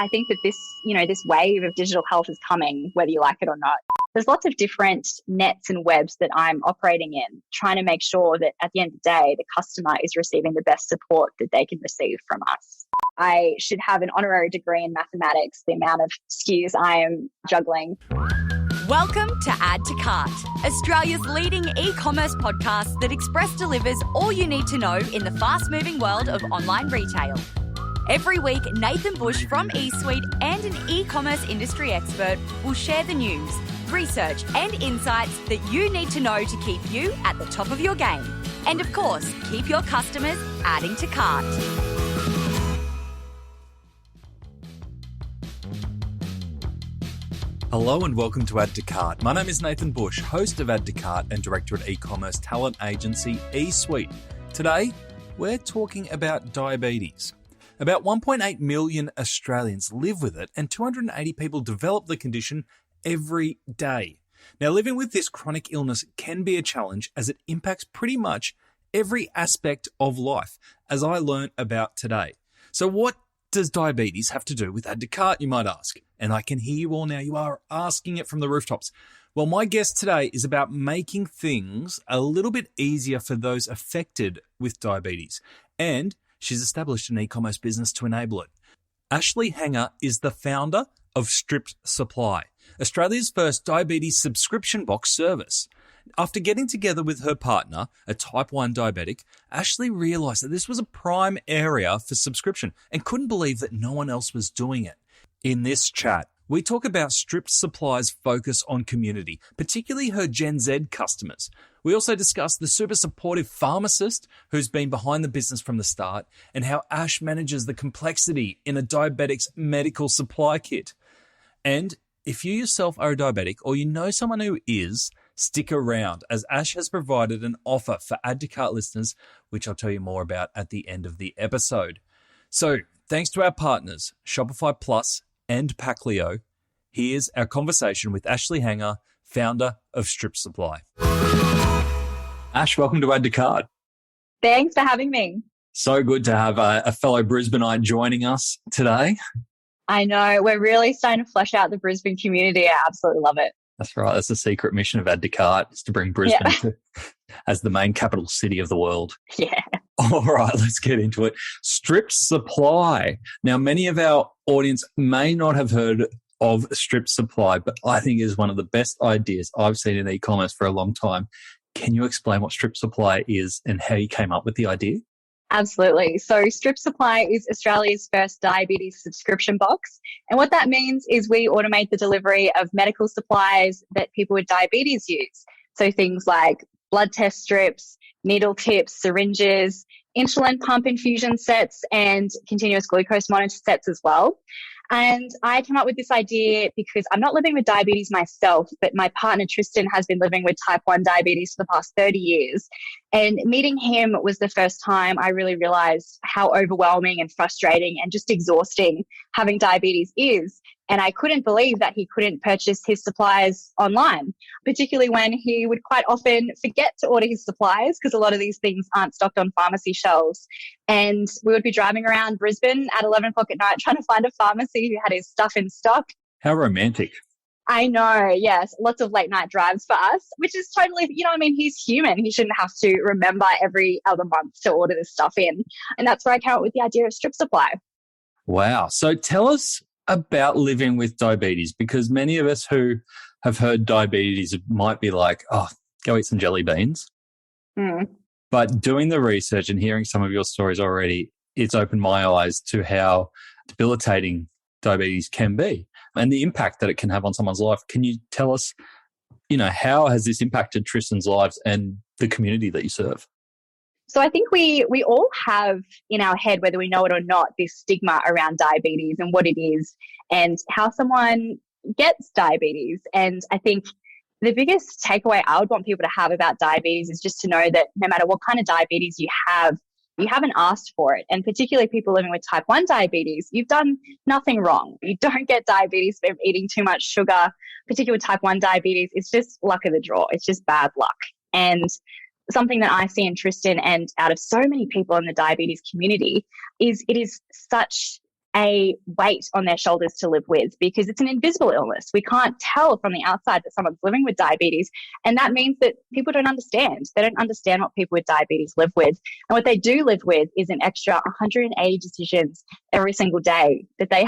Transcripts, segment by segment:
I think that this wave of digital health is coming, whether you like it or not. There's lots of different nets and webs that I'm operating in, trying to make sure that at the end of the day, the customer is receiving the best support that they can receive from us. I should have an honorary degree in mathematics, the amount of SKUs I am juggling. Welcome to Add to Cart, Australia's leading e-commerce podcast that express delivers all you need to know in the fast-moving world of online retail. Every week, Nathan Bush from eSuite and an e-commerce industry expert will share the news, research and insights that you need to know to keep you at the top of your game. And of course, keep your customers adding to cart. Hello and welcome to Add to Cart. My name is Nathan Bush, host of Add to Cart and director at e-commerce talent agency eSuite. Today, we're talking about diabetes. About 1.8 million Australians live with it and 280 people develop the condition every day. Now, living with this chronic illness can be a challenge as it impacts pretty much every aspect of life, as I learned about today. So what does diabetes have to do with Add to Cart, you might ask? And I can hear you all now. You are asking it from the rooftops. Well, my guest today is about making things a little bit easier for those affected with diabetes. And she's established an e-commerce business to enable it. Ashley Hanger is the founder of Stripped Supply, Australia's first diabetes subscription box service. After getting together with her partner, a type 1 diabetic, Ashley realised that this was a prime area for subscription and couldn't believe that no one else was doing it. In this chat, we talk about Stripped Supply's focus on community, particularly her Gen Z customers. We also discuss the super supportive pharmacist who's been behind the business from the start and how Ash manages the complexity in a diabetic's medical supply kit. And if you yourself are a diabetic or you know someone who is, stick around as Ash has provided an offer for Add to Cart listeners, which I'll tell you more about at the end of the episode. So thanks to our partners, Shopify Plus and Paclio, here's our conversation with Ashley Hanger, founder of Stripped Supply. Ash, welcome to Add to Cart. Thanks for having me. So good to have a fellow Brisbaneite joining us today. I know. We're really starting to flesh out the Brisbane community. I absolutely love it. That's right. That's the secret mission of Add to Cart, is to bring Brisbane as the main capital city of the world. Yeah. All right, let's get into it. Stripped Supply. Now, many of our audience may not have heard of Stripped Supply, but I think it is one of the best ideas I've seen in e-commerce for a long time. Can you explain what Stripped Supply is and how you came up with the idea? Absolutely. So Stripped Supply is Australia's first diabetes subscription box. And what that means is we automate the delivery of medical supplies that people with diabetes use. So things like blood test strips, needle tips, syringes, insulin pump infusion sets, and continuous glucose monitor sets as well. And I came up with this idea because I'm not living with diabetes myself, but my partner Tristan has been living with type 1 diabetes for the past 30 years. And meeting him was the first time I really realized how overwhelming and frustrating and just exhausting having diabetes is. And I couldn't believe that he couldn't purchase his supplies online, particularly when he would quite often forget to order his supplies because a lot of these things aren't stocked on pharmacy shelves. And we would be driving around Brisbane at 11 o'clock at night trying to find a pharmacy who had his stuff in stock. How romantic. I know, yes. Lots of late night drives for us, which is totally, he's human. He shouldn't have to remember every other month to order this stuff in. And that's where I came up with the idea of Stripped Supply. Wow. So tell us about living with diabetes, because many of us who have heard diabetes might be like, oh, go eat some jelly beans. But doing the research and hearing some of your stories already, it's opened my eyes to how debilitating diabetes can be and the impact that it can have on someone's life. Can you tell us, how has this impacted Tristan's lives and the community that you serve? So I think we all have in our head, whether we know it or not, this stigma around diabetes and what it is and how someone gets diabetes. And I think the biggest takeaway I would want people to have about diabetes is just to know that no matter what kind of diabetes you haven't asked for it. And particularly people living with type 1 diabetes, you've done nothing wrong. You don't get diabetes from eating too much sugar, particularly with type 1 diabetes. It's just luck of the draw. It's just bad luck. And something that I see in Tristan and out of so many people in the diabetes community is it is such a weight on their shoulders to live with because it's an invisible illness. We can't tell from the outside that someone's living with diabetes. And that means that people don't understand. They don't understand what people with diabetes live with. And what they do live with is an extra 180 decisions every single day that they're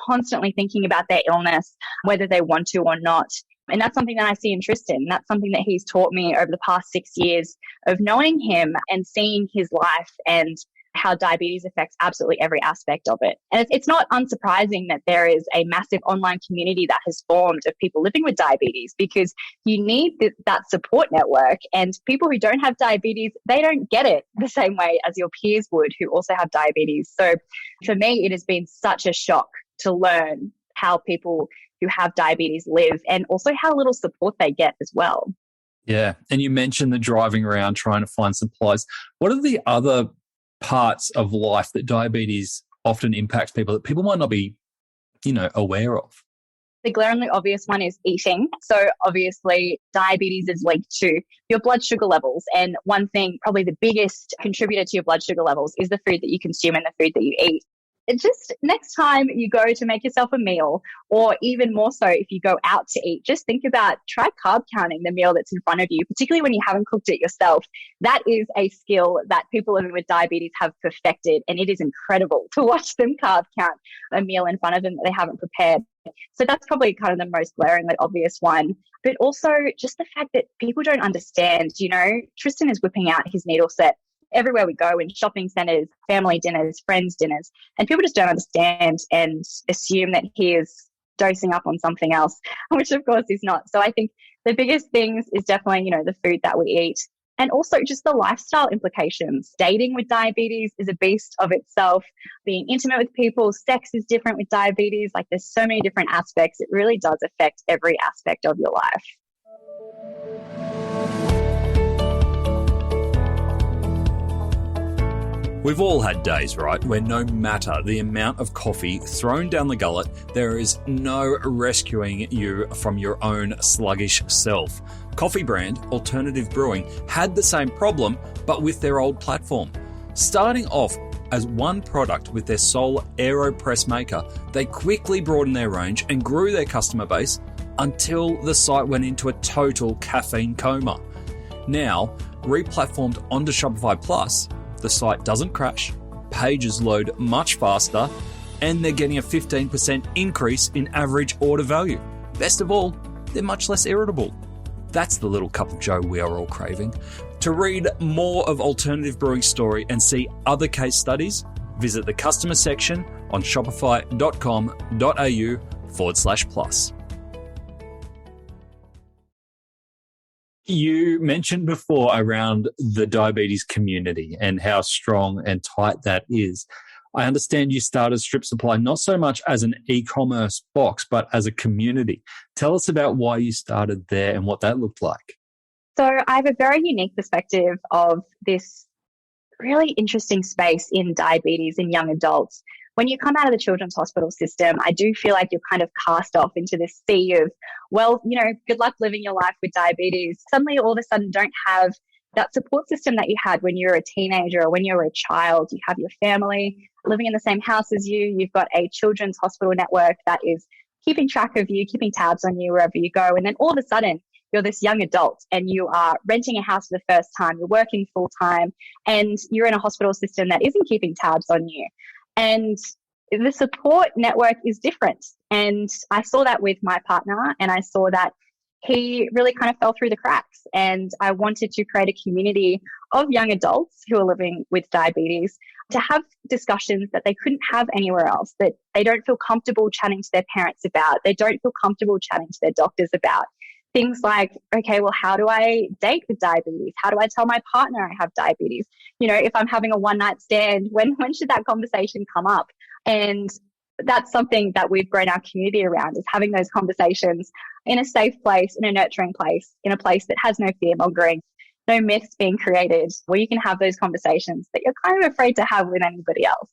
constantly thinking about their illness, whether they want to or not. And that's something that I see in Tristan. That's something that he's taught me over the past 6 years of knowing him and seeing his life and how diabetes affects absolutely every aspect of it. And it's not unsurprising that there is a massive online community that has formed of people living with diabetes because you need that support network. And people who don't have diabetes, they don't get it the same way as your peers would who also have diabetes. So for me, it has been such a shock to learn how people who have diabetes live and also how little support they get as well. Yeah. And you mentioned the driving around trying to find supplies. What are the other parts of life that diabetes often impacts people that people might not be, aware of? The glaringly obvious one is eating. So obviously diabetes is linked to your blood sugar levels. And one thing, probably the biggest contributor to your blood sugar levels is the food that you consume and the food that you eat. It's just next time you go to make yourself a meal, or even more so if you go out to eat, just try carb counting the meal that's in front of you, particularly when you haven't cooked it yourself. That is a skill that people living with diabetes have perfected, and it is incredible to watch them carb count a meal in front of them that they haven't prepared. So that's probably kind of the most glaringly obvious one. But also just the fact that people don't understand, Tristan is whipping out his needle set everywhere we go, in shopping centres, family dinners, friends dinners, and people just don't understand and assume that he is dosing up on something else, which of course he's not. So I think the biggest things is definitely, the food that we eat, and also just the lifestyle implications. Dating with diabetes is a beast of itself. Being intimate with people, sex is different with diabetes. Like there's so many different aspects. It really does affect every aspect of your life. We've all had days, right, where no matter the amount of coffee thrown down the gullet, there is no rescuing you from your own sluggish self. Coffee brand Alternative Brewing had the same problem, but with their old platform. Starting off as one product with their sole AeroPress maker, they quickly broadened their range and grew their customer base until the site went into a total caffeine coma. Now, replatformed onto Shopify Plus, the site doesn't crash, pages load much faster, and they're getting a 15% increase in average order value. Best of all, they're much less irritable. That's the little cup of joe we are all craving. To read more of Alternative Brewing's story and see other case studies, visit the customer section on shopify.com.au/plus. You mentioned before around the diabetes community and how strong and tight that is. I understand you started Strip Supply not so much as an e-commerce box, but as a community. Tell us about why you started there and what that looked like. So I have a very unique perspective of this really interesting space in diabetes in young adults. When you come out of the children's hospital system, I do feel like you're kind of cast off into this sea of, good luck living your life with diabetes. Suddenly, all of a sudden, don't have that support system that you had when you were a teenager or when you were a child. You have your family living in the same house as you. You've got a children's hospital network that is keeping track of you, keeping tabs on you wherever you go. And then all of a sudden, you're this young adult and you are renting a house for the first time. You're working full time and you're in a hospital system that isn't keeping tabs on you. And the support network is different. And I saw that with my partner, and I saw that he really kind of fell through the cracks. And I wanted to create a community of young adults who are living with diabetes to have discussions that they couldn't have anywhere else, that they don't feel comfortable chatting to their parents about. They don't feel comfortable chatting to their doctors about. Things like, okay, well, how do I date with diabetes? How do I tell my partner I have diabetes? If I'm having a one-night stand, when should that conversation come up? And that's something that we've grown our community around, is having those conversations in a safe place, in a nurturing place, in a place that has no fear-mongering, no myths being created, where you can have those conversations that you're kind of afraid to have with anybody else.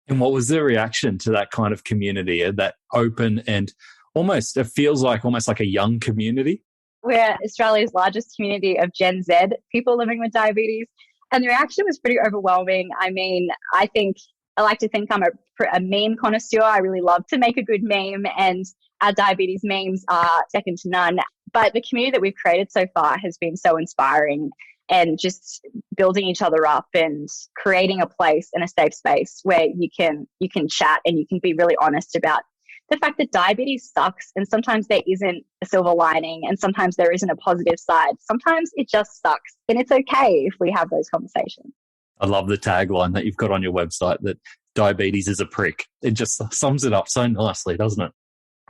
And what was the reaction to that kind of community, that open and it feels like almost like a young community? We're Australia's largest community of Gen Z people living with diabetes. And the reaction was pretty overwhelming. I mean, I think I like to think I'm a meme connoisseur. I really love to make a good meme, and our diabetes memes are second to none. But the community that we've created so far has been so inspiring, and just building each other up and creating a place and a safe space where you can chat and you can be really honest about the fact that diabetes sucks, and sometimes there isn't a silver lining, and sometimes there isn't a positive side. Sometimes it just sucks, and it's okay if we have those conversations. I love the tagline that you've got on your website, that diabetes is a prick. It just sums it up so nicely, doesn't it?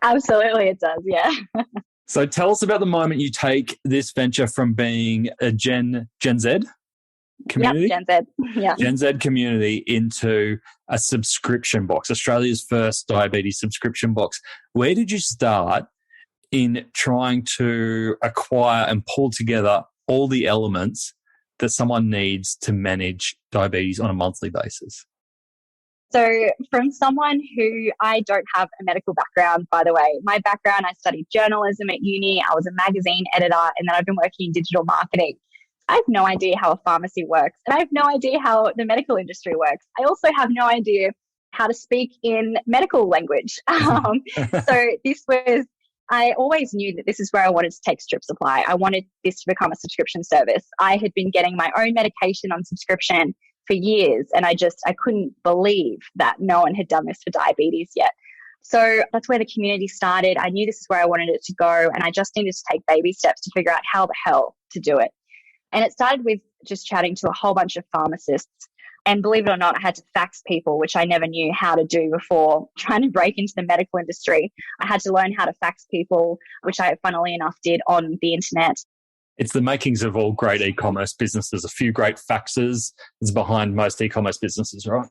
Absolutely, it does, yeah. So tell us about the moment you take this venture from being a Gen Z community, Yep, Gen Z. Yeah. Gen Z community, into a subscription box, Australia's first diabetes subscription box. Where did you start in trying to acquire and pull together all the elements that someone needs to manage diabetes on a monthly basis? So from someone who, I don't have a medical background, by the way. My background, I studied journalism at uni. I was a magazine editor, and then I've been working in digital marketing. I have no idea how a pharmacy works, and I have no idea how the medical industry works. I also have no idea how to speak in medical language. I always knew that this is where I wanted to take Strip Supply. I wanted this to become a subscription service. I had been getting my own medication on subscription for years, and I couldn't believe that no one had done this for diabetes yet. So that's where the community started. I knew this is where I wanted it to go, and I just needed to take baby steps to figure out how the hell to do it. And it started with just chatting to a whole bunch of pharmacists. And believe it or not, I had to fax people, which I never knew how to do before trying to break into the medical industry. I had to learn how to fax people, which I, funnily enough, did on the internet. It's the makings of all great e-commerce businesses. A few great faxes is behind most e-commerce businesses, right?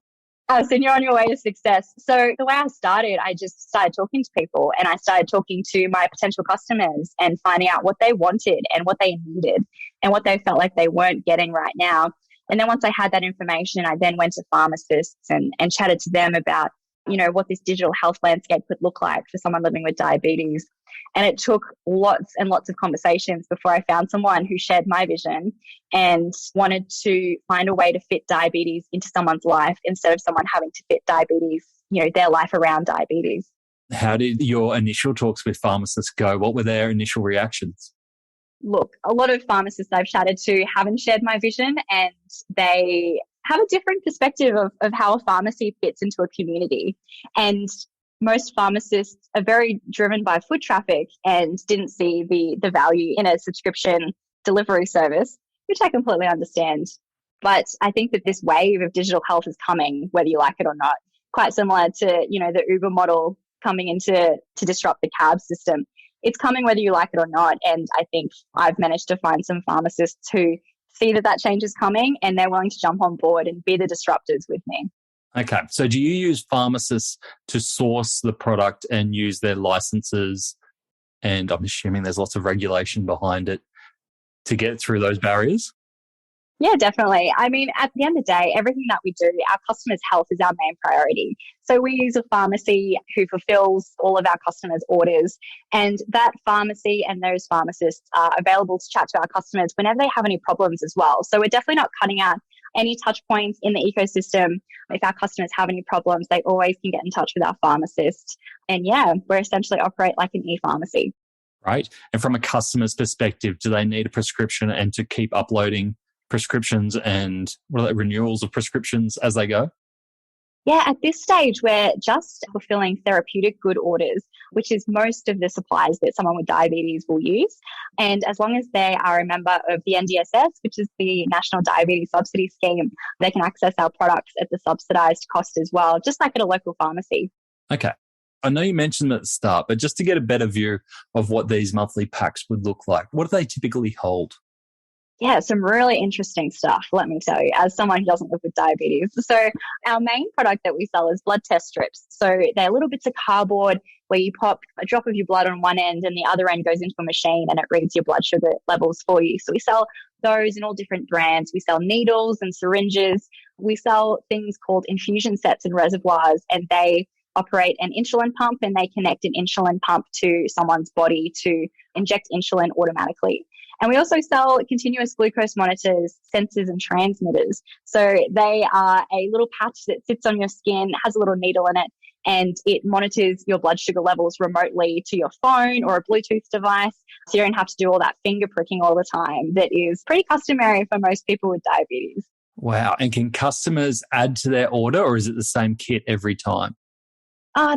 So you're on your way to success. So the way I started, I just started talking to people, and I started talking to my potential customers and finding out what they wanted and what they needed and what they felt like they weren't getting right now. And then once I had that information, I then went to pharmacists and chatted to them about, what this digital health landscape could look like for someone living with diabetes. And it took lots and lots of conversations before I found someone who shared my vision and wanted to find a way to fit diabetes into someone's life instead of someone having to fit diabetes, their life around diabetes. How did your initial talks with pharmacists go? What were their initial reactions? Look, a lot of pharmacists I've chatted to haven't shared my vision, and they have a different perspective of how a pharmacy fits into a community. And most pharmacists are very driven by foot traffic and didn't see the value in a subscription delivery service, which I completely understand. But I think that this wave of digital health is coming, whether you like it or not, quite similar to, the Uber model coming in to disrupt the cab system. It's coming whether you like it or not. And I think I've managed to find some pharmacists who see that change is coming, and they're willing to jump on board and be the disruptors with me. Okay. So do you use pharmacists to source the product and use their licenses? And I'm assuming there's lots of regulation behind it to get through those barriers? Yeah, definitely. I mean, at the end of the day, everything that we do, our customers' health is our main priority. So we use a pharmacy who fulfills all of our customers' orders, and that pharmacy and those pharmacists are available to chat to our customers whenever they have any problems as well. So we're definitely not cutting out any touch points in the ecosystem. If our customers have any problems, they always can get in touch with our pharmacist. And yeah, we're essentially operate like an e-pharmacy. Right. And from a customer's perspective, do they need a prescription and to keep uploading prescriptions and renewals of prescriptions as they go? Yeah, at this stage, we're just fulfilling therapeutic good orders, which is most of the supplies that someone with diabetes will use. And as long as they are a member of the NDSS, which is the National Diabetes Subsidy Scheme, they can access our products at the subsidised cost as well, just like at a local pharmacy. Okay. I know you mentioned at the start, but just to get a better view of what these monthly packs would look like, what do they typically hold? Yeah, some really interesting stuff, let me tell you, as someone who doesn't live with diabetes. So our main product that we sell is blood test strips. So they're little bits of cardboard where you pop a drop of your blood on one end and the other end goes into a machine and it reads your blood sugar levels for you. So we sell those in all different brands. We sell needles and syringes. We sell things called infusion sets and reservoirs, and they operate an insulin pump, and they connect an insulin pump to someone's body to inject insulin automatically. And we also sell continuous glucose monitors, sensors, and transmitters. So they are a little patch that sits on your skin, has a little needle in it, and it monitors your blood sugar levels remotely to your phone or a Bluetooth device. So you don't have to do all that finger pricking all the time. That is pretty customary for most people with diabetes. Wow. And can customers add to their order, or is it the same kit every time?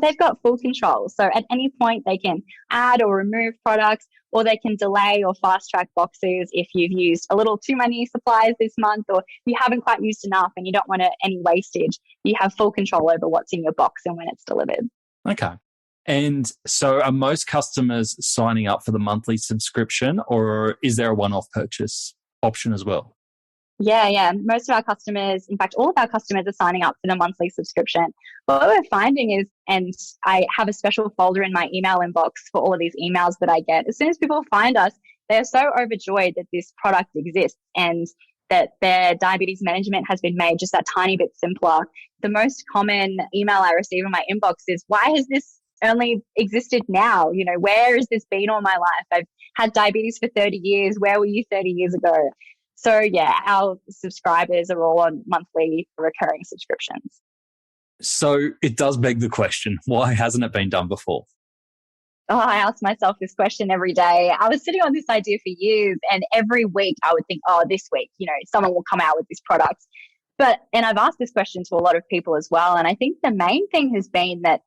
They've got full control. So at any point, they can add or remove products, or they can delay or fast track boxes if you've used a little too many supplies this month, or you haven't quite used enough and you don't want any wastage. You have full control over what's in your box and when it's delivered. Okay. And so are most customers signing up for the monthly subscription, or is there a one-off purchase option as well? Yeah. Most of our customers, in fact, all of our customers are signing up for the monthly subscription. What we're finding is, and I have a special folder in my email inbox for all of these emails that I get. As soon as people find us, they're so overjoyed that this product exists and that their diabetes management has been made just that tiny bit simpler. The most common email I receive in my inbox is, why has this only existed now? Where has this been all my life? I've had diabetes for 30 years. Where were you 30 years ago? So yeah, our subscribers are all on monthly recurring subscriptions. So it does beg the question, why hasn't it been done before? I ask myself this question every day. I was sitting on this idea for years, and every week I would think, this week, someone will come out with this product. And I've asked this question to a lot of people as well. And I think the main thing has been that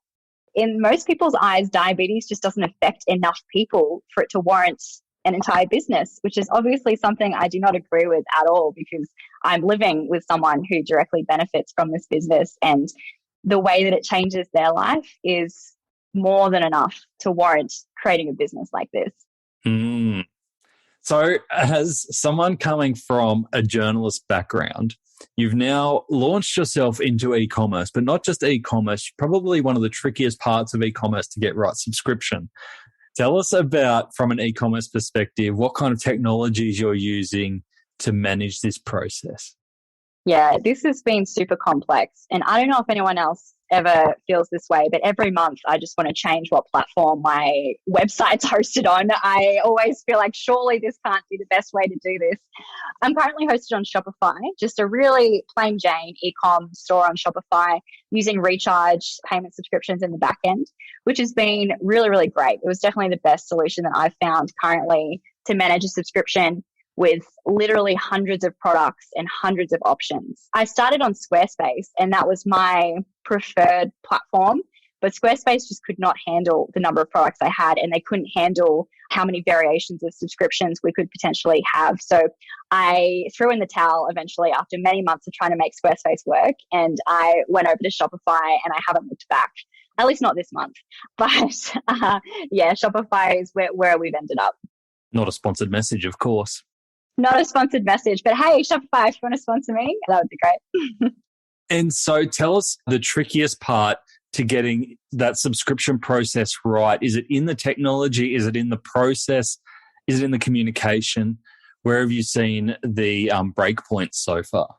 in most people's eyes, diabetes just doesn't affect enough people for it to warrant an entire business, which is obviously something I do not agree with at all, because I'm living with someone who directly benefits from this business, and the way that it changes their life is more than enough to warrant creating a business like this. So as someone coming from a journalist background, you've now launched yourself into e-commerce, but not just e-commerce, probably one of the trickiest parts of e-commerce to get right, subscription. Tell us about, from an e-commerce perspective, what kind of technologies you're using to manage this process. Yeah, this has been super complex. And I don't know if anyone else ever feels this way, but every month I just want to change what platform my website's hosted on. I always feel like surely this can't be the best way to do this. I'm currently hosted on Shopify, just a really plain Jane e-com store on Shopify, using recharge payment subscriptions in the back end, which has been really, really great. It was definitely the best solution that I've found currently to manage a subscription with literally hundreds of products and hundreds of options. I started on Squarespace, and that was my preferred platform, but Squarespace just could not handle the number of products I had, and they couldn't handle how many variations of subscriptions we could potentially have. So I threw in the towel eventually after many months of trying to make Squarespace work, and I went over to Shopify, and I haven't looked back, at least not this month. But Shopify is where we've ended up. Not a sponsored message, of course. Not a sponsored message, but hey, Shopify, if you want to sponsor me, that would be great. And so tell us the trickiest part to getting that subscription process right. Is it in the technology? Is it in the process? Is it in the communication? Where have you seen the breakpoints so far?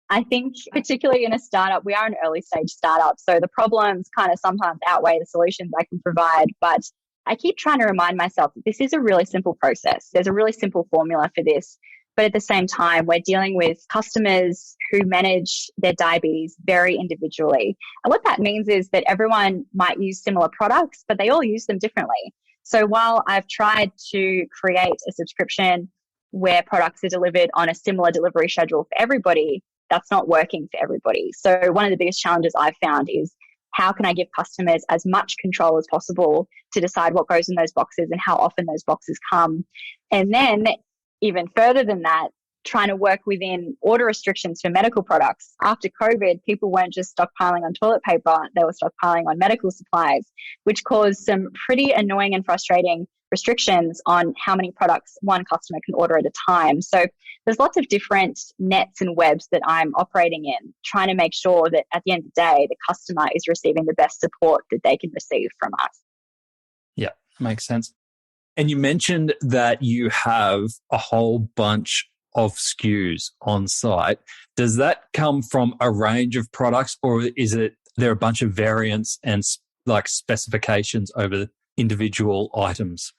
I think particularly in a startup, we are an early stage startup, so the problems kind of sometimes outweigh the solutions I can provide. But I keep trying to remind myself that this is a really simple process. There's a really simple formula for this. But at the same time, we're dealing with customers who manage their diabetes very individually. And what that means is that everyone might use similar products, but they all use them differently. So while I've tried to create a subscription where products are delivered on a similar delivery schedule for everybody, that's not working for everybody. So one of the biggest challenges I've found is, how can I give customers as much control as possible to decide what goes in those boxes and how often those boxes come? And then even further than that, trying to work within order restrictions for medical products. After COVID, people weren't just stockpiling on toilet paper, they were stockpiling on medical supplies, which caused some pretty annoying and frustrating restrictions on how many products one customer can order at a time. So there's lots of different nets and webs that I'm operating in, trying to make sure that at the end of the day, the customer is receiving the best support that they can receive from us. Yeah, makes sense. And you mentioned that you have a whole bunch of SKUs on site. Does that come from a range of products, or is it there are a bunch of variants and like specifications over individual items?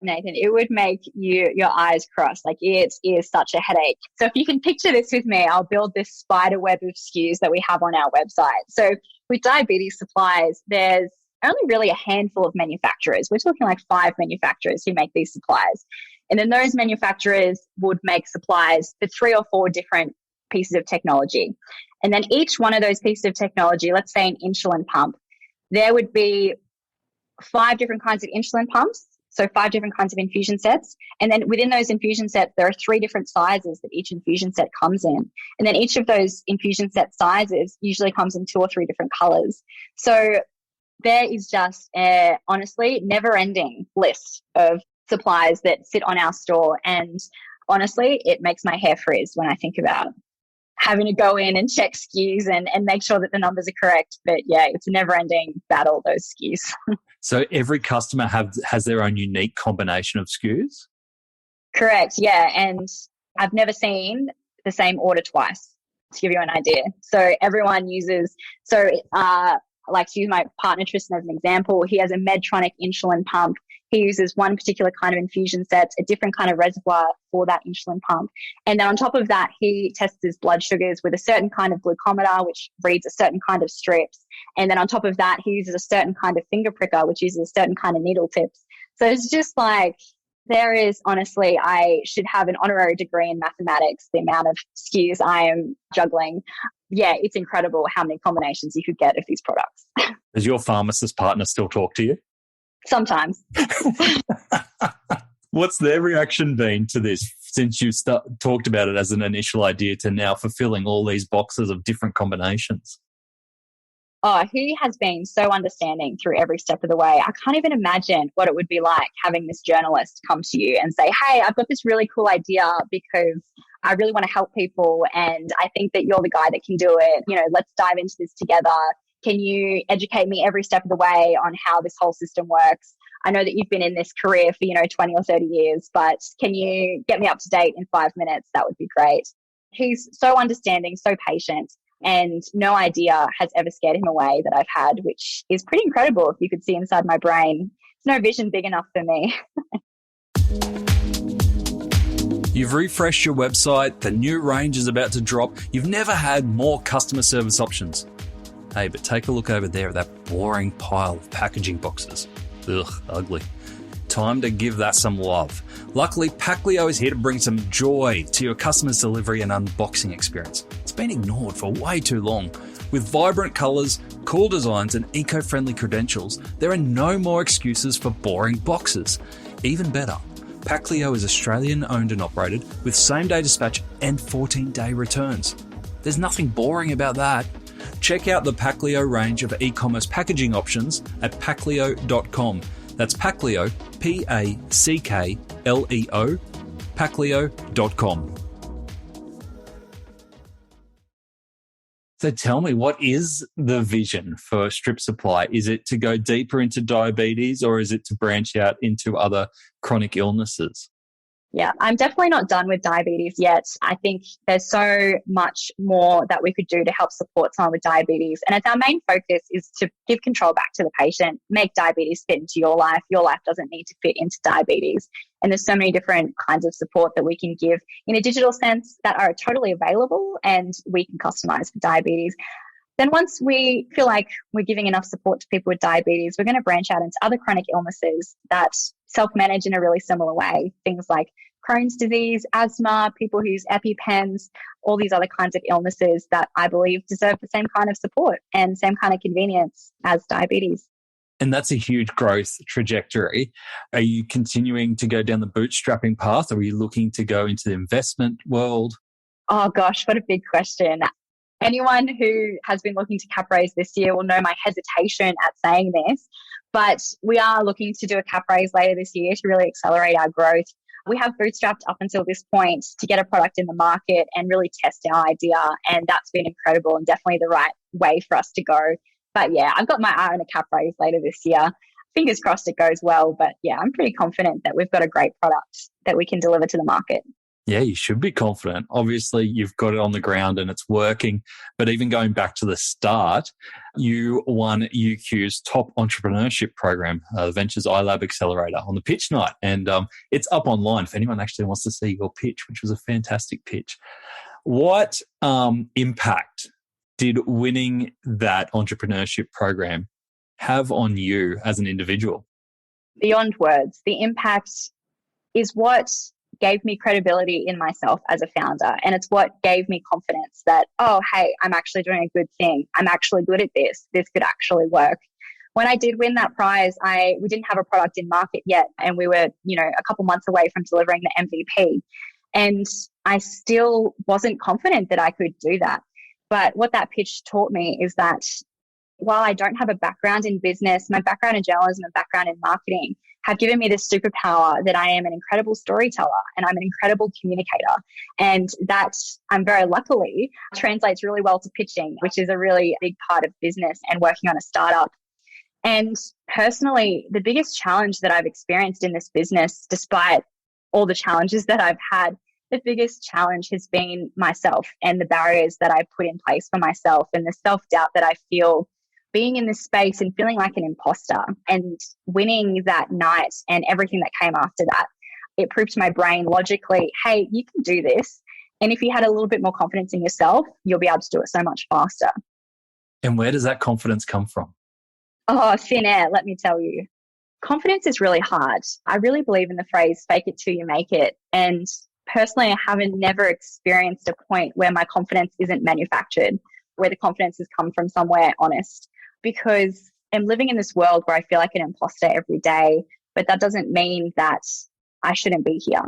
Nathan, it would make your eyes cross. Like it is such a headache. So if you can picture this with me, I'll build this spider web of SKUs that we have on our website. So with diabetes supplies, there's only really a handful of manufacturers. We're talking like 5 manufacturers who make these supplies. And then those manufacturers would make supplies for 3 or 4 different pieces of technology. And then each one of those pieces of technology, let's say an insulin pump, there would be 5 different kinds of insulin pumps. So 5 different kinds of infusion sets. And then within those infusion sets, there are 3 different sizes that each infusion set comes in. And then each of those infusion set sizes usually comes in 2 or 3 different colors. So there is just a, honestly, never-ending list of supplies that sit on our store. And honestly, it makes my hair frizz when I think about having to go in and check SKUs and make sure that the numbers are correct. But yeah, it's a never-ending battle, those SKUs. So every customer has their own unique combination of SKUs? Correct, yeah. And I've never seen the same order twice, to give you an idea. So everyone uses, like to use my partner Tristan as an example, he has a Medtronic insulin pump. He uses one particular kind of infusion set, a different kind of reservoir for that insulin pump. And then on top of that, he tests his blood sugars with a certain kind of glucometer, which reads a certain kind of strips. And then on top of that, he uses a certain kind of finger pricker, which uses a certain kind of needle tips. So it's just like, there is, honestly, I should have an honorary degree in mathematics, the amount of SKUs I am juggling. Yeah, it's incredible how many combinations you could get of these products. Does your pharmacist partner still talk to you? Sometimes. What's their reaction been to this since you talked about it as an initial idea to now fulfilling all these boxes of different combinations? Oh, he has been so understanding through every step of the way. I can't even imagine what it would be like having this journalist come to you and say, hey, I've got this really cool idea because I really want to help people and I think that you're the guy that can do it. You know, let's dive into this together. Can you educate me every step of the way on how this whole system works? I know that you've been in this career for, 20 or 30 years, but can you get me up to date in 5 minutes? That would be great. He's so understanding, so patient, and no idea has ever scared him away that I've had, which is pretty incredible if you could see inside my brain. There's no vision big enough for me. You've refreshed your website, the new range is about to drop, you've never had more customer service options. Hey, but take a look over there at that boring pile of packaging boxes. Ugh, ugly. Time to give that some love. Luckily, Paclio is here to bring some joy to your customer's delivery and unboxing experience. It's been ignored for way too long. With vibrant colours, cool designs and eco-friendly credentials, there are no more excuses for boring boxes. Even better, Paclio is Australian owned and operated with same-day dispatch and 14-day returns. There's nothing boring about that. Check out the Paclio range of e-commerce packaging options at paclio.com. That's Paclio, P-A-C-K-L-E-O, paclio.com. So tell me, what is the vision for Strip Supply? Is it to go deeper into diabetes or is it to branch out into other chronic illnesses? Yeah, I'm definitely not done with diabetes yet. I think there's so much more that we could do to help support someone with diabetes. And it's our main focus is to give control back to the patient, make diabetes fit into your life. Your life doesn't need to fit into diabetes. And there's so many different kinds of support that we can give in a digital sense that are totally available and we can customize for diabetes. Then once we feel like we're giving enough support to people with diabetes, we're going to branch out into other chronic illnesses that self-manage in a really similar way. Things like Crohn's disease, asthma, people who use EpiPens, all these other kinds of illnesses that I believe deserve the same kind of support and same kind of convenience as diabetes. And that's a huge growth trajectory. Are you continuing to go down the bootstrapping path? Or are you looking to go into the investment world? Oh gosh, what a big question. Anyone who has been looking to cap raise this year will know my hesitation at saying this, but we are looking to do a cap raise later this year to really accelerate our growth. We have bootstrapped up until this point to get a product in the market and really test our idea, and that's been incredible and definitely the right way for us to go. But yeah, I've got my eye on a cap raise later this year. Fingers crossed it goes well, but yeah, I'm pretty confident that we've got a great product that we can deliver to the market. Yeah, you should be confident. Obviously, you've got it on the ground and it's working. But even going back to the start, you won UQ's top entrepreneurship program, the Ventures iLab Accelerator, on the pitch night. And it's up online if anyone actually wants to see your pitch, which was a fantastic pitch. What impact did winning that entrepreneurship program have on you as an individual? Beyond words, the impact is what gave me credibility in myself as a founder. And it's what gave me confidence that, oh, hey, I'm actually doing a good thing. I'm actually good at this. This could actually work. When I did win that prize, we didn't have a product in market yet. And we were, a couple months away from delivering the MVP. And I still wasn't confident that I could do that. But what that pitch taught me is that while I don't have a background in business, my background in journalism and background in marketing have given me this superpower that I am an incredible storyteller and I'm an incredible communicator. And that I'm very luckily translates really well to pitching, which is a really big part of business and working on a startup. And personally, the biggest challenge that I've experienced in this business, despite all the challenges that I've had, the biggest challenge has been myself and the barriers that I put in place for myself and the self-doubt that I feel being in this space and feeling like an imposter. And winning that night and everything that came after that, it proved to my brain logically, hey, you can do this. And if you had a little bit more confidence in yourself, you'll be able to do it so much faster. And where does that confidence come from? Oh, thin air, let me tell you. Confidence is really hard. I really believe in the phrase, fake it till you make it. And personally, I haven't never experienced a point where my confidence isn't manufactured, where the confidence has come from somewhere honest, because I'm living in this world where I feel like an imposter every day, but that doesn't mean that I shouldn't be here.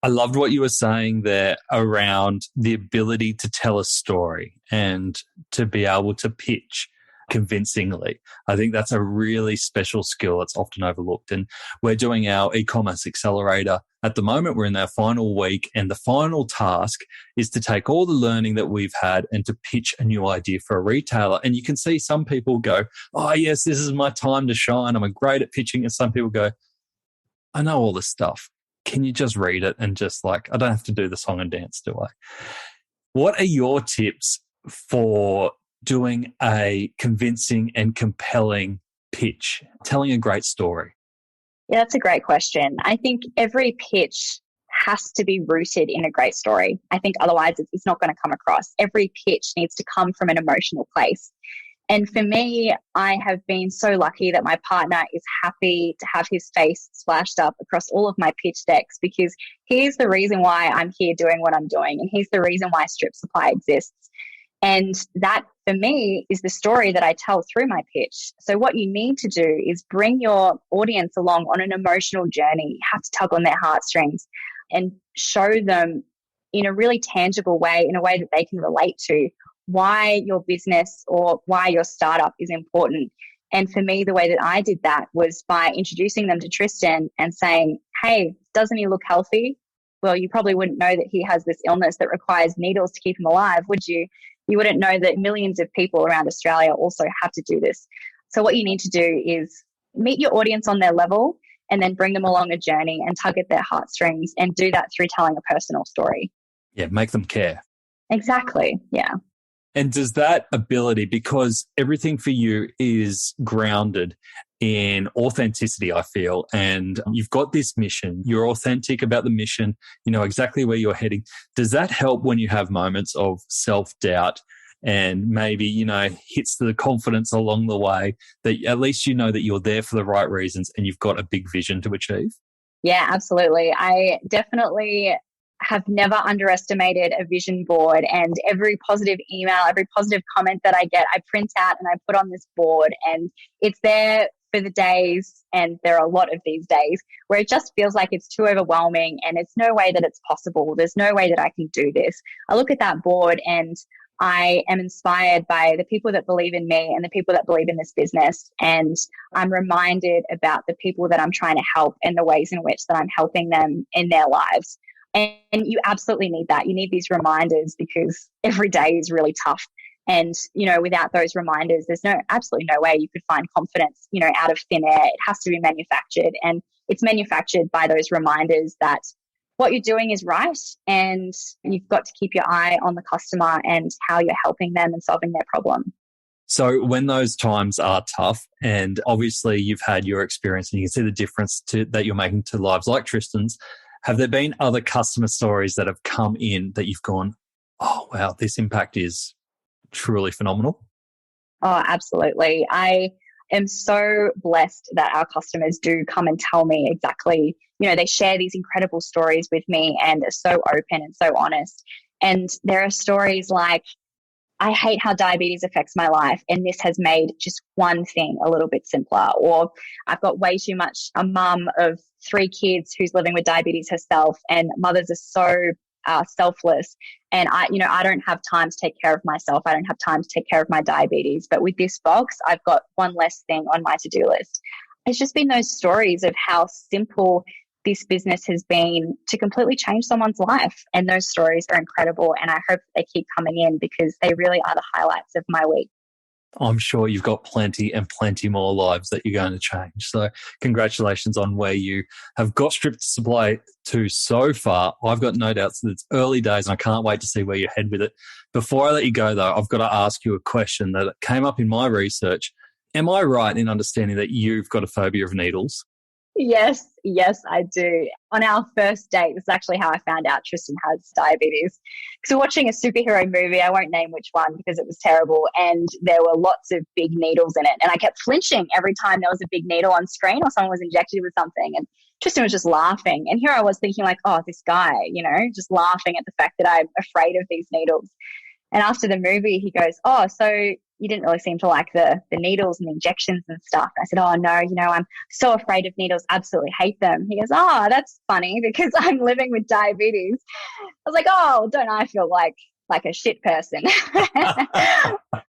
I loved what you were saying there around the ability to tell a story and to be able to pitch convincingly. I think that's a really special skill that's often overlooked. And we're doing our e-commerce accelerator at the moment. We're in our final week, and the final task is to take all the learning that we've had and to pitch a new idea for a retailer. And you can see some people go, oh yes, this is my time to shine. I'm great at pitching. And some people go, I know all this stuff. Can you just read it and just I don't have to do the song and dance, do I? What are your tips for doing a convincing and compelling pitch, telling a great story? Yeah, that's a great question. I think every pitch has to be rooted in a great story. I think otherwise it's not going to come across. Every pitch needs to come from an emotional place. And for me, I have been so lucky that my partner is happy to have his face splashed up across all of my pitch decks, because he's the reason why I'm here doing what I'm doing. And he's the reason why Strip Supply exists. And that, for me, is the story that I tell through my pitch. So what you need to do is bring your audience along on an emotional journey. You have to tug on their heartstrings and show them in a really tangible way, in a way that they can relate to, why your business or why your startup is important. And for me, the way that I did that was by introducing them to Tristan and saying, hey, doesn't he look healthy? Well, you probably wouldn't know that he has this illness that requires needles to keep him alive, would you? You wouldn't know that millions of people around Australia also have to do this. So what you need to do is meet your audience on their level and then bring them along a journey and tug at their heartstrings, and do that through telling a personal story. Yeah, make them care. Exactly. Yeah. And does that ability, because everything for you is grounded in authenticity, I feel, and you've got this mission, you're authentic about the mission, you know exactly where you're heading. Does that help when you have moments of self-doubt and maybe, hits to the confidence along the way, that at least you know that you're there for the right reasons and you've got a big vision to achieve? Yeah, absolutely. I definitely have never underestimated a vision board, and every positive email, every positive comment that I get, I print out and I put on this board, and it's there for the days, and there are a lot of these days where it just feels like it's too overwhelming and it's no way that it's possible. There's no way that I can do this. I look at that board and I am inspired by the people that believe in me and the people that believe in this business. And I'm reminded about the people that I'm trying to help and the ways in which that I'm helping them in their lives. And you absolutely need that. You need these reminders because every day is really tough. And, without those reminders, there's absolutely no way you could find confidence, out of thin air. It has to be manufactured, and it's manufactured by those reminders that what you're doing is right, and you've got to keep your eye on the customer and how you're helping them and solving their problem. So when those times are tough, and obviously you've had your experience and you can see the difference that you're making to lives like Tristan's, have there been other customer stories that have come in that you've gone, oh, wow, this impact is truly phenomenal? Oh, absolutely. I am so blessed that our customers do come and tell me exactly, they share these incredible stories with me and are so open and so honest. And there are stories like, I hate how diabetes affects my life, and this has made just one thing a little bit simpler. Or I've got way too much, a mum of 3 kids who's living with diabetes herself, and mothers are so selfless. And I don't have time to take care of myself. I don't have time to take care of my diabetes. But with this box, I've got one less thing on my to-do list. It's just been those stories of how simple this business has been to completely change someone's life. And those stories are incredible. And I hope they keep coming in because they really are the highlights of my week. I'm sure you've got plenty and plenty more lives that you're going to change. So congratulations on where you have got Strip Supply to so far. I've got no doubts that it's early days and I can't wait to see where you head with it. Before I let you go though, I've got to ask you a question that came up in my research. Am I right in understanding that you've got a phobia of needles? Yes, I do. On our first date, this is actually how I found out Tristan has diabetes. Because we're watching a superhero movie, I won't name which one because it was terrible, and there were lots of big needles in it. And I kept flinching every time there was a big needle on screen or someone was injected with something. And Tristan was just laughing. And here I was thinking like, oh, this guy, just laughing at the fact that I'm afraid of these needles. And after the movie, he goes, oh, so you didn't really seem to like the needles and the injections and stuff. And I said, oh, no, I'm so afraid of needles, absolutely hate them. He goes, oh, that's funny because I'm living with diabetes. I was like, oh, don't I feel like a shit person?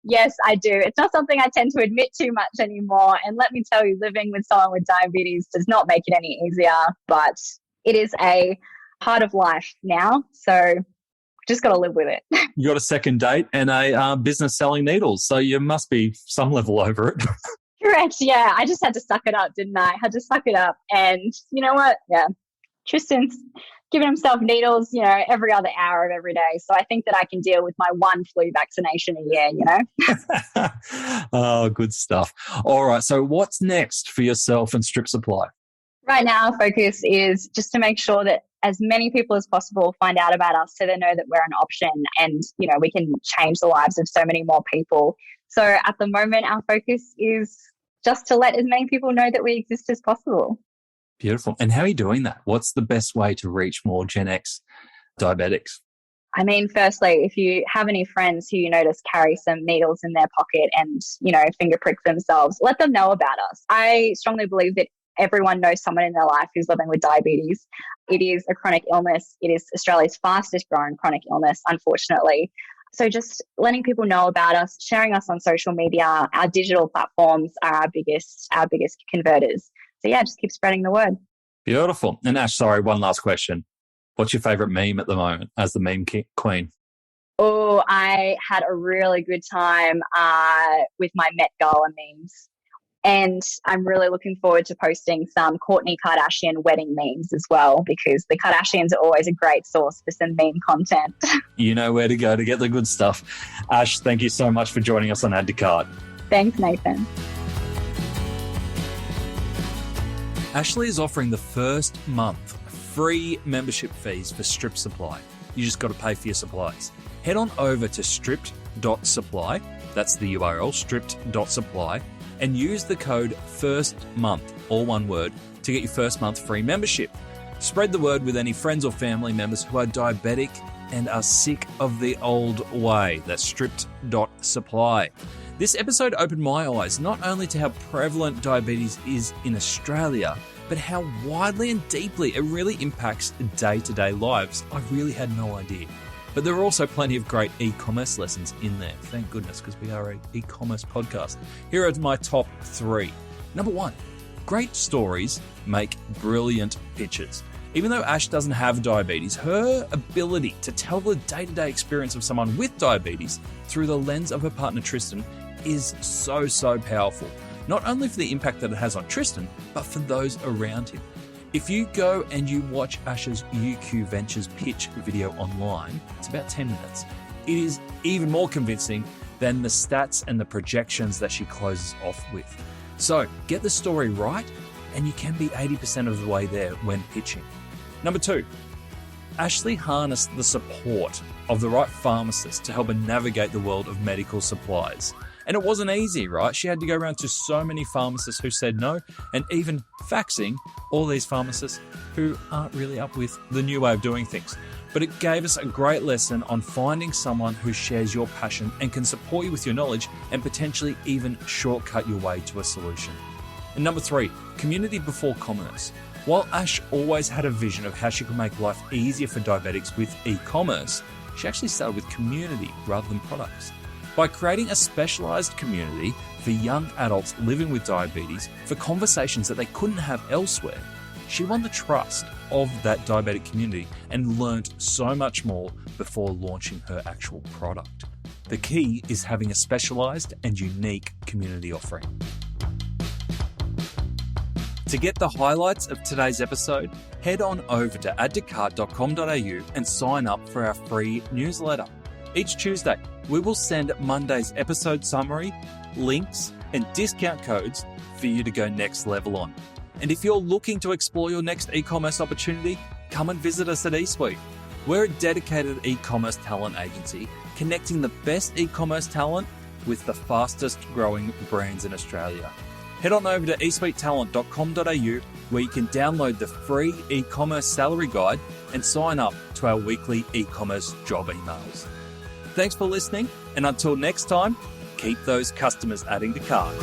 Yes, I do. It's not something I tend to admit too much anymore. And let me tell you, living with someone with diabetes does not make it any easier, but it is a part of life now. So just got to live with it. You got a second date and a business selling needles, so you must be some level over it. Correct, yeah. I just had to suck it up, didn't I? Had to suck it up. And you know what? Yeah. Tristan's giving himself needles, every other hour of every day. So I think that I can deal with my one flu vaccination a year, Oh, good stuff. All right, so what's next for yourself and Strip Supply? Right now, our focus is just to make sure that as many people as possible find out about us so they know that we're an option and, we can change the lives of so many more people. So at the moment, our focus is just to let as many people know that we exist as possible. Beautiful. And how are you doing that? What's the best way to reach more Gen X diabetics? I mean, firstly, if you have any friends who you notice carry some needles in their pocket and, finger prick themselves, let them know about us. I strongly believe that everyone knows someone in their life who's living with diabetes. It is a chronic illness. It is Australia's fastest growing chronic illness, unfortunately. So just letting people know about us, sharing us on social media, our digital platforms are our biggest converters. So yeah, just keep spreading the word. Beautiful. And Ash, sorry, one last question. What's your favourite meme at the moment as the meme queen? Oh, I had a really good time with my Met Gala memes. And I'm really looking forward to posting some Kourtney Kardashian wedding memes as well, because the Kardashians are always a great source for some meme content. You know where to go to get the good stuff. Ash, thank you so much for joining us on Add to Cart. Thanks, Nathan. Ashley is offering the first month free membership fees for Strip Supply. You just got to pay for your supplies. Head on over to stripped.supply, that's the URL, stripped.supply, and use the code FIRSTMONTH, all one word, to get your first month free membership. Spread the word with any friends or family members who are diabetic and are sick of the old way. That's stripped.supply. This episode opened my eyes not only to how prevalent diabetes is in Australia, but how widely and deeply it really impacts day-to-day lives. I really had no idea. But there are also plenty of great e-commerce lessons in there. Thank goodness, because we are an e-commerce podcast. Here are my top 3. Number 1, great stories make brilliant pictures. Even though Ash doesn't have diabetes, her ability to tell the day-to-day experience of someone with diabetes through the lens of her partner Tristan is so powerful. Not only for the impact that it has on Tristan, but for those around him. If you go and you watch Ash's UQ Ventures pitch video online, it's about 10 minutes. It is even more convincing than the stats and the projections that she closes off with. So get the story right, and you can be 80% of the way there when pitching. Number 2, Ashley harnessed the support of the right pharmacist to help her navigate the world of medical supplies. And it wasn't easy, right? She had to go around to so many pharmacists who said no, and even faxing all these pharmacists who aren't really up with the new way of doing things. But it gave us a great lesson on finding someone who shares your passion and can support you with your knowledge and potentially even shortcut your way to a solution. And number 3, community before commerce. While Ash always had a vision of how she could make life easier for diabetics with e-commerce, she actually started with community rather than products. By creating a specialised community for young adults living with diabetes for conversations that they couldn't have elsewhere, she won the trust of that diabetic community and learnt so much more before launching her actual product. The key is having a specialised and unique community offering. To get the highlights of today's episode, head on over to addtocart.com.au and sign up for our free newsletter. Each Tuesday, we will send Monday's episode summary, links, and discount codes for you to go next level on. And if you're looking to explore your next e-commerce opportunity, come and visit us at eSuite. We're a dedicated e-commerce talent agency connecting the best e-commerce talent with the fastest growing brands in Australia. Head on over to eSuiteTalent.com.au where you can download the free e-commerce salary guide and sign up to our weekly e-commerce job emails. Thanks for listening, and until next time, keep those customers adding to cart.